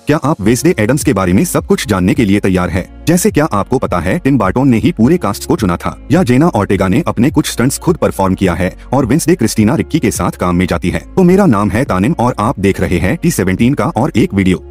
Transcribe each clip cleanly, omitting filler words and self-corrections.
क्या आप Wednesday Addams के बारे में सब कुछ जानने के लिए तैयार है? जैसे क्या आपको पता है टिम बर्टन ने ही पूरे कास्ट को चुना था, या जेना ऑर्टेगा ने अपने कुछ स्टंट्स खुद परफॉर्म किया है और वेडनेसडे क्रिस्टीना रिक्की के साथ काम में जाती है? तो मेरा नाम है तानिम और आप देख रहे हैं T17 का और एक वीडियो।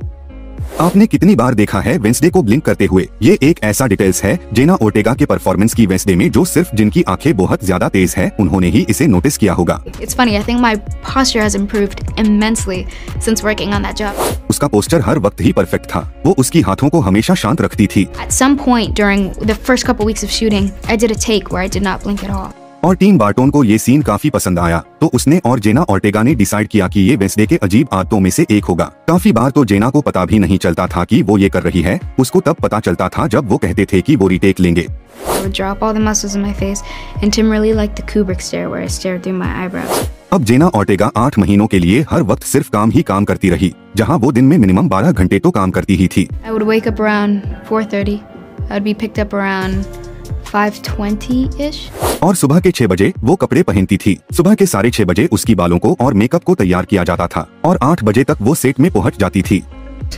आपने कितनी बार देखा है वेडनेसडे को ब्लिंक करते हुए? ये एक ऐसा डिटेल्स है जेना ऑर्टेगा के परफॉर्मेंस की वेडनेसडे में जो सिर्फ जिनकी आंखें बहुत ज्यादा तेज है उन्होंने ही इसे नोटिस किया होगा। It's funny, I think my posture has improved immensely since working on that job. उसका पोस्चर हर वक्त ही परफेक्ट था। वो उसकी हाथों को हमेशा शांत रखती थी। At some point during the first couple weeks of shooting, I did a take where I did not blink at all. और टीम बर्टन को ये सीन काफी पसंद आया, तो उसने और जेना ऑर्टेगा ने डिसाइड किया कि ये वेडनेसडे के अजीब आदतों में से एक होगा। काफी बार तो जेना को पता भी नहीं चलता था कि वो ये कर रही है, उसको तब पता चलता था जब वो कहते थे कि वो रीटेक लेंगे। I would drop all the muscles in my face, and Tim really liked the Kubrick stare where I stared through my eyebrows. अब जेना ऑर्टेगा 8 महीनों के लिए हर वक्त सिर्फ काम ही काम करती रही, जहां वो दिन में मिनिमम 12 घंटे तो काम करती ही थी। I would wake up around 4:30. I would be picked up around 5:20-ish. और सुबह के 6 बजे वो कपड़े पहनती थी। सुबह के 6:30 बजे उसकी बालों को और मेकअप को तैयार किया जाता था और 8 बजे तक वो सेट में पहुंच जाती थी।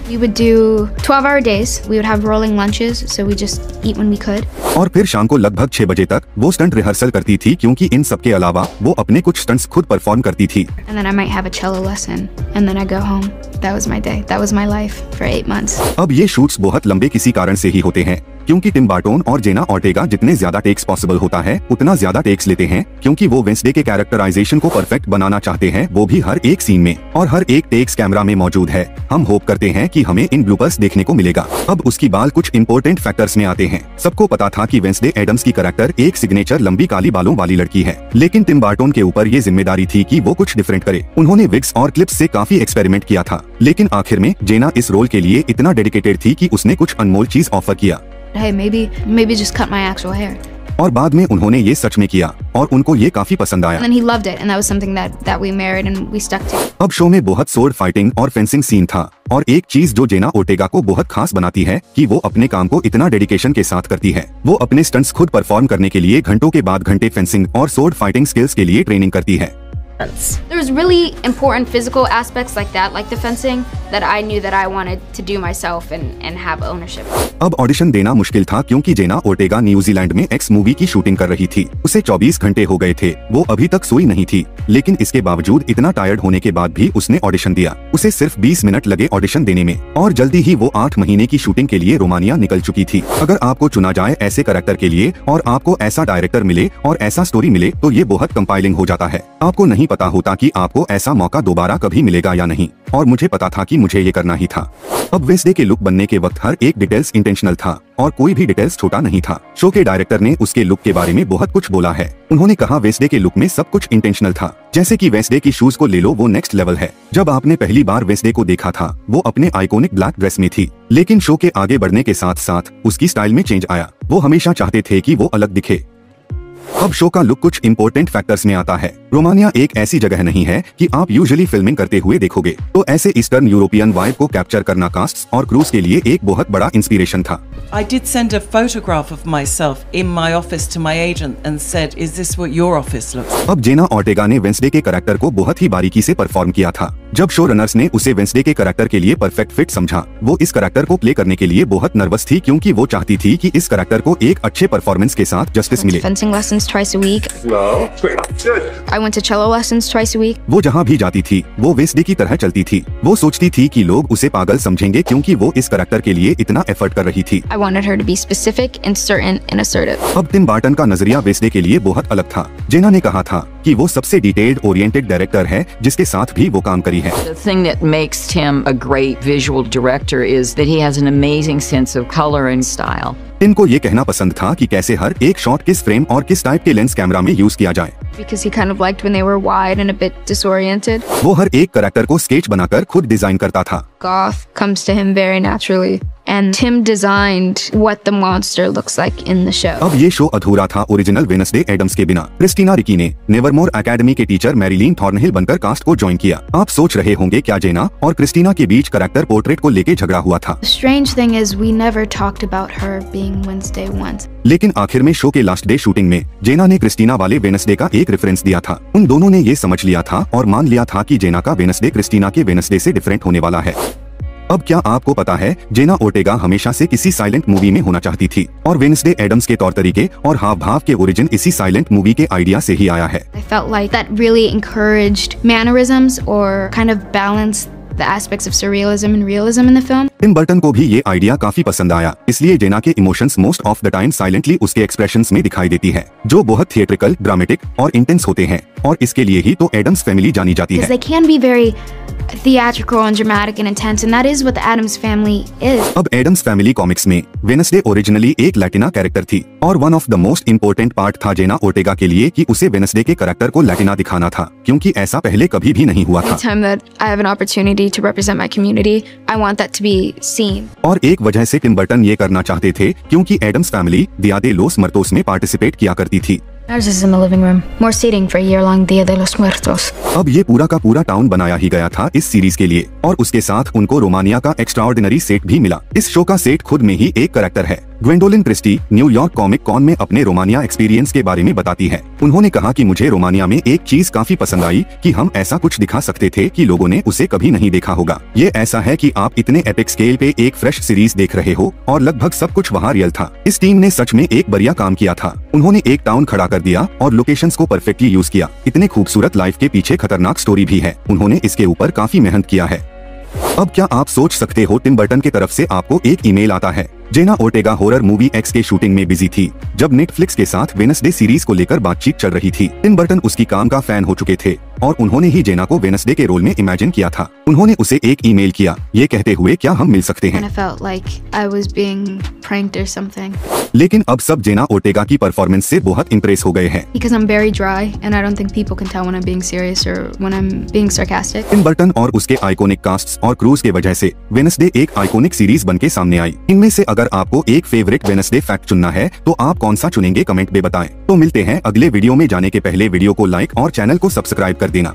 We would do 12-hour days. We would have rolling lunches, so we just eat when we could. और फिर शाम को लगभग 6 बजे तक वो स्टंट रिहर्सल करती थी, क्योंकि इन सब के अलावा वो अपने कुछ स्टंट्स खुद परफॉर्म करती थी। And then I might have a cello lesson, and then I go home. That was my day. That was my life for 8 months. अब ये शूट्स बहुत लंबे किसी कारण से ही होते हैं, क्योंकि टिम बर्टन और जेना ऑर्टेगा जितने ज्यादा टेक्स पॉसिबल होता है उतना ज्यादा टेक्स लेते हैं, क्योंकि वो वेडनेसडे के कैरेक्टराइजेशन को परफेक्ट बनाना चाहते हैं, वो भी हर एक सीन में, और हर एक टेक्स कैमरा में मौजूद है। हम होप करते हैं कि हमें इन ब्लूपर्स देखने को मिलेगा। अब उसकी बाल कुछ इंपॉर्टेंट फैक्टर्स में आते हैं। सबको पता था कि वेडनेसडे एडम्स की कैरेक्टर एक सिग्नेचर लंबी काली बालों वाली लड़की है, लेकिन टिम बर्टन के ऊपर ये जिम्मेदारी थी कि वो कुछ डिफरेंट करे। उन्होंने विग्स और क्लिप्स से काफी एक्सपेरिमेंट किया था, लेकिन आखिर में जेना इस रोल के लिए इतना डेडिकेटेड थी कि उसने कुछ अनमोल चीज ऑफर किया। Hey, maybe just cut my actual hair. और बाद में उन्होंने ये सच में किया और उनको ये काफी पसंद आया। And then he loved it, and that was something that we married and we stuck to. अब शो में बहुत स्वॉर्ड फाइटिंग और फेंसिंग सीन था, और एक चीज जो जेना ऑर्टेगा को बहुत खास बनाती है कि वो अपने काम को इतना डेडिकेशन के साथ करती है। वो अपने स्टंट्स खुद परफॉर्म करने के लिए घंटों के बाद घंटे फेंसिंग और स्वॉर्ड फाइटिंग स्किल्स के लिए ट्रेनिंग करती है। There's really important physical aspects like that, like the fencing, that I knew that I wanted to do myself and have ownership. अब ऑडिशन देना मुश्किल था, क्योंकि जेना ऑर्टेगा न्यूजीलैंड में एक्स मूवी की शूटिंग कर रही थी। उसे 24 घंटे हो गए थे, वो अभी तक सोई नहीं थी, लेकिन इसके बावजूद इतना टायर्ड होने के बाद भी उसने ऑडिशन दिया। उसे सिर्फ 20 मिनट लगे ऑडिशन देने में, और जल्दी ही वो 8 महीने की शूटिंग के लिए रोमानिया निकल चुकी थी। अगर आपको चुना जाए ऐसे कैरेक्टर के लिए और आपको ऐसा डायरेक्टर मिले और ऐसा स्टोरी मिले, तो ये बहुत कंपाइलिंग हो जाता है। आपको नहीं पता होता कि आपको ऐसा मौका दोबारा कभी मिलेगा या नहीं, और मुझे पता था कि मुझे ये करना ही था। अब वेडनेसडे के लुक बनने के वक्त हर एक डिटेल्स इंटेंशनल था, और कोई भी डिटेल्स छोटा नहीं था। शो के डायरेक्टर ने उसके लुक के बारे में बहुत कुछ बोला है। उन्होंने कहा वेडनेसडे के लुक में सब कुछ इंटेंशनल था। जैसे कि वेडनेसडे की शूज को ले लो, वो नेक्स्ट लेवल है। जब आपने पहली बार वेडनेसडे को देखा था, वो अपने आइकॉनिक ब्लैक ड्रेस में थी, लेकिन शो के आगे बढ़ने के साथ साथ उसकी स्टाइल में चेंज आया। वो हमेशा चाहते थे कि वो अलग दिखे। अब शो का लुक कुछ इंपॉर्टेंट फैक्टर्स में आता है। रोमानिया एक ऐसी जगह नहीं है कि आप यूजुअली फिल्मिंग करते हुए देखोगे, तो ऐसे ईस्टर्न यूरोपियन वाइब को कैप्चर करना कास्ट्स और क्रूज के लिए एक बहुत बड़ा इंस्पिरेशन था। I did send a photograph of myself in my office to my agent and said, "Is this what your office looks like?" अब जेना ऑर्टेगा ने वेडनेसडे के कैरेक्टर को बहुत ही बारीकी से परफॉर्म किया था। जब शो रनर्स ने उसे वेडनेसडे के कैरेक्टर के लिए परफेक्ट फिट समझा, वो इस कैरेक्टर को प्ले करने के लिए बहुत नर्वस थी, क्योंकि वो चाहती थी कि इस कैरेक्टर को एक अच्छे परफॉर्मेंस के साथ जस्टिस मिले। Fencing lessons twice a week. I went to cello lessons twice a week. वो जहाँ भी जाती थी, वो वेडनेसडे की तरह चलती थी। वो सोचती थी कि लोग उसे पागल समझेंगे, क्योंकि वो इस कैरेक्टर के लिए इतना एफर्ट कर रही थी। I wanted her to be specific and certain and assertive. अब टिम बर्टन का नजरिया वेडनेसडे के लिए बहुत अलग था। जेना ने कहा था कि वो सबसे डिटेल्ड ओरिएंटेड डायरेक्टर है जिसके साथ भी वो काम करी है। The thing that makes Tim a great visual director is that he has an amazing sense of color and style. Tim को ये कहना पसंद था कि कैसे हर एक शॉट किस फ्रेम और किस टाइप के लेंस कैमरा में यूज किया जाए। Because he kind of liked when they were wide and a bit disoriented. वो हर एक कैरेक्टर को स्केच बनाकर खुद डिजाइन करता था। Goth comes to him very naturally. And Tim designed what the monster looks like in the show. अब ये show अधूरा था ओरिजिनल वेडनेसडे एडम्स के बिना। क्रिस्टीना रिकी ने नेवरमोर एकेडमी के टीचर मैरिलीन थॉर्नहिल बनकर कास्ट को ज्वाइन किया। आप सोच रहे होंगे क्या जेना और क्रिस्टीना के बीच कैरेक्टर पोर्ट्रेट को लेके झगड़ा हुआ था। The strange thing is we never talked about her being Wednesday once. लेकिन आखिर में शो के लास्ट डे शूटिंग में जेना ने क्रिस्टीना वाले वेडनेसडे का एक रेफरेंस दिया था। उन दोनों ने ये समझ लिया था और मान लिया था कि जेना का वेडनेसडे क्रिस्टीना के वेडनेसडे से डिफरेंट होने वाला है। अब क्या आपको पता है, जेना ओर्टेगा हमेशा से किसी साइलेंट मूवी में होना चाहती थी और वेडनेसडे एडम्स के तौर तरीके और हाव भाव के ओरिजिन इसी साइलेंट मूवी के आइडिया से ही आया है। I felt like that really encouraged mannerisms or kind of balanced the aspects of surrealism and realism in the film. Tim Burton को भी ये आइडिया काफी पसंद आया, इसलिए जेना के emotions most of the time silently उसके एक्सप्रेशंस में दिखाई देती है, जो बहुत थिएट्रिकल, ड्रामेटिक और इंटेंस होते हैं, और इसके लिए ही तो एडम्स फैमिली जानी जाती है। Because they can be very theatrical and dramatic and intense, and that is what the Addams family is. अब एडम्स फैमिली कॉमिक्स में वेडनेसडे ओरिजिनली एक लैटिना कैरेक्टर थी, और one of the most important part था Jenna Ortega के लिए कि उसे वेडनेसडे के कैरेक्टर को लैटिना दिखाना था, क्योंकि ऐसा पहले कभी भी नहीं हुआ था। Anytime that I have an opportunity to represent my community, I want that to be seen. और एक वजह से टिम बर्टन ये करना चाहते थे क्योंकि एडम्स फैमिली दिया दे लोस मर्तोस में पार्टिसिपेट किया करती थी। Ours is in the living room. More seating for a year-long Dia de los Muertos. अब ये पूरा का पूरा टाउन बनाया ही गया था इस सीरीज के लिए, और उसके साथ उनको रोमानिया का एक्स्ट्राऑर्डिनरी सेट भी मिला। इस शो का सेट खुद में ही एक कैरेक्टर है। Gwendoline Christie New York Comic Con में अपने रोमानिया एक्सपीरियंस के बारे में बताती है। उन्होंने कहा कि मुझे रोमानिया में एक चीज काफी पसंद आई कि हम ऐसा कुछ दिखा सकते थे कि लोगों ने उसे कभी नहीं देखा होगा। ये ऐसा है कि आप इतने एपिक स्केल पे एक फ्रेश सीरीज देख रहे हो और लगभग सब कुछ वहाँ रियल था। इस टीम ने सच में एक बढ़िया काम किया था। उन्होंने एक टाउन खड़ा कर दिया और लोकेशंस को परफेक्टली यूज किया। इतने खूबसूरत लाइफ के पीछे खतरनाक स्टोरी भी है। उन्होंने इसके ऊपर काफी मेहनत किया है। अब क्या आप सोच सकते हो, टिम बर्टन की तरफ से आपको एक ईमेल आता है। Jenna Ortega horror movie x के शूटिंग में बिजी थी जब नेटफ्लिक्स के साथ वेडनेसडे सीरीज को लेकर बातचीत चल रही थी। टिम बर्टन उसकी काम का फैन हो चुके थे और उन्होंने ही जेना को वेडनेसडे के रोल में इमेजिन किया था। उन्होंने उसे एक ईमेल किया ये कहते हुए क्या हम मिल सकते हैं। And I felt like I was being pranked or something. लेकिन अब सब जेना ओर्टेगा की परफॉर्मेंस से बहुत इम्प्रेस हो गए हैं। Because I'm very dry and I don't think people can tell when I'm being serious or when I'm being sarcastic. Tim Burton और उसके आइकॉनिक कास्ट्स और क्रूज के वजह से वेडनेसडे एक आइकॉनिक सीरीज बनके सामने आई। इनमें से अगर आपको एक फेवरेट वेडनेसडे फैक्ट चुनना है तो आप कौन सा चुनेंगे, कमेंट में बताएं। तो मिलते हैं अगले वीडियो में। जाने के पहले वीडियो को लाइक और चैनल को सब्सक्राइब कर देना।